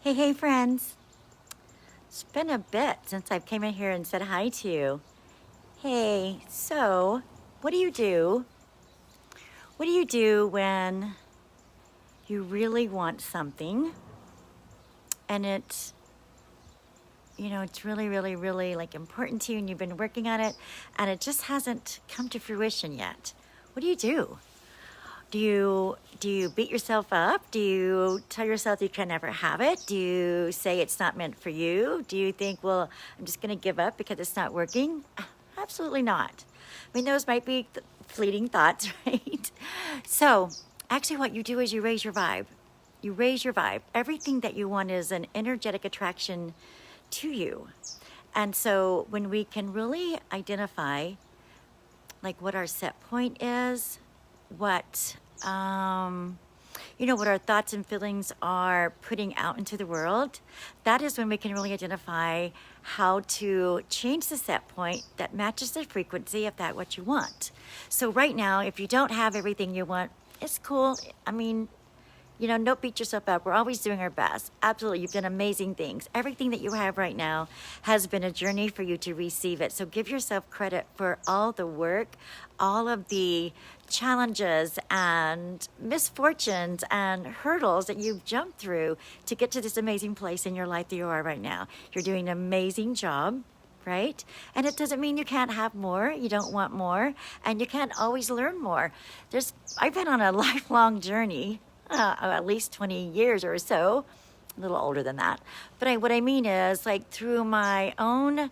Hey friends. It's been a bit since I've came in here and said hi to you. Hey, so what do you do? What do you do when you really want something and it's really like important to you and you've been working on it and it just hasn't come to fruition yet? What do you do? Do you beat yourself up? Do you tell yourself you can never have it? Do you say it's not meant for you? Do you think, well, I'm just going to give up because it's not working? Absolutely not. I mean, those might be fleeting thoughts, right? So actually what you do is you raise your vibe. You raise your vibe. Everything that you want is an energetic attraction to you. And so when we can really identify like what our set point is, what what our thoughts and feelings are putting out into the world, that is when we can really identify how to change the set point that matches the frequency of that what you want. So right now, if you don't have everything you want, it's cool. I mean, don't beat yourself up. We're always doing our best. Absolutely. You've done amazing things. Everything that you have right now has been a journey for you to receive it. So give yourself credit for all the work, all of the challenges and misfortunes and hurdles that you've jumped through to get to this amazing place in your life that you are right now. You're doing an amazing job. Right? And it doesn't mean you can't have more, you don't want more, and you can't always learn more. I've been on a lifelong journey, at least 20 years or so, a little older than that. But what I mean is, like, through my own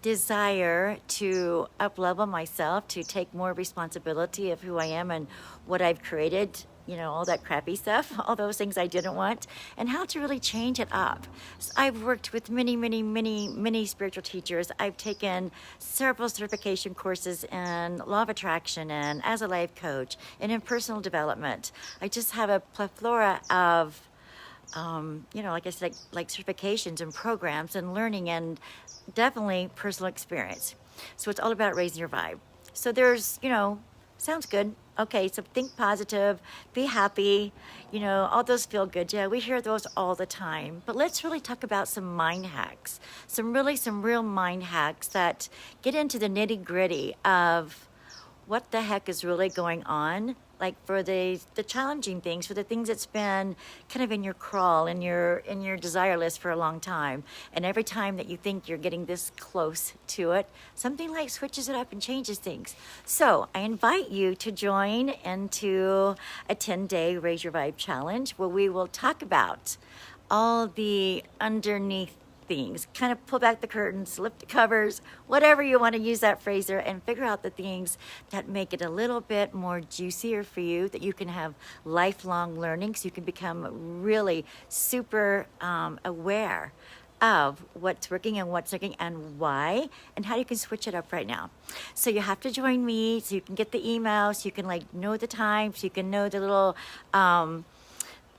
desire to up-level myself, to take more responsibility of who I am and what I've created, all that crappy stuff, all those things I didn't want, and how to really change it up. So I've worked with many spiritual teachers. I've taken several certification courses in law of attraction and as a life coach and in personal development. I just have a plethora of like I said, like certifications and programs and learning and definitely personal experience. So it's all about raising your vibe. So there's, sounds good. Okay, so think positive, be happy, all those feel good. Yeah, we hear those all the time. But let's really talk about some mind hacks, some real mind hacks that get into the nitty gritty of what the heck is really going on, like for the challenging things, for the things that's been kind of in your crawl, in your desire list for a long time. And every time that you think you're getting this close to it, something like switches it up and changes things. So I invite you to join into a 10-day Raise Your Vibe challenge where we will talk about all the underneath things, kind of pull back the curtains, lift the covers, whatever you want to use that phrase there, and figure out the things that make it a little bit more juicier for you, that you can have lifelong learning, so you can become really super aware of what's working and what's working and why, and how you can switch it up right now. So you have to join me so you can get the email, so you can know the time, so you can know the little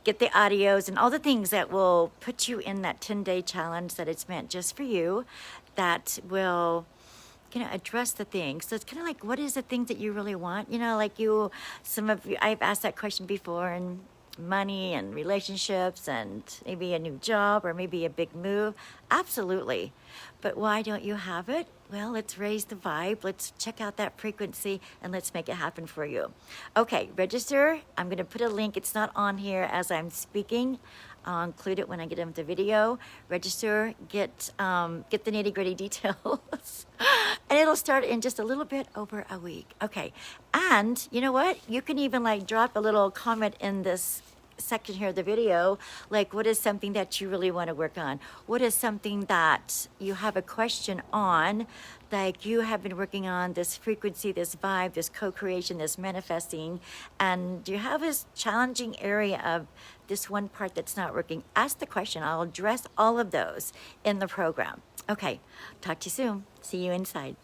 get the audios and all the things that will put you in that 10-day challenge that it's meant just for you, that will address the things. So it's kind of like, what is the things that you really want? Some of you, I've asked that question before, and money and relationships and maybe a new job or maybe a big move. Absolutely. But why don't you have it? Well, let's raise the vibe. Let's check out that frequency and let's make it happen for you. Okay, register. I'm going to put a link. It's not on here as I'm speaking. I'll include it when I get into the video. Register, get the nitty-gritty details. And it'll start in just a little bit over a week. Okay, and you know what? You can even drop a little comment in this section here of the video, like what is something that you really want to work on? What is something that you have a question on, like you have been working on this frequency, this vibe, this co-creation, this manifesting, and you have this challenging area of this one part that's not working? Ask the question. I'll address all of those in the program. Okay, talk to you soon. See you inside.